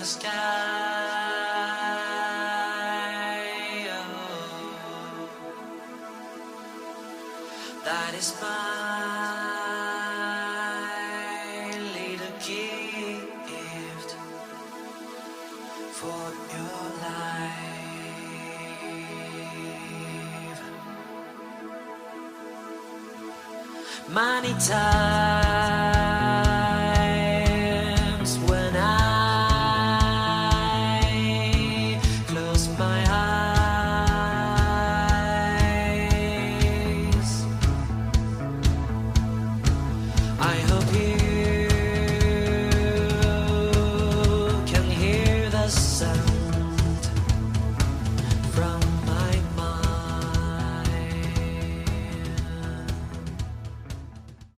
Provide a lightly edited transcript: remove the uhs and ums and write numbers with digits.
the sky. Oh, that is my little gift for your life. Many times when I close my eyes, I hope you can hear the sound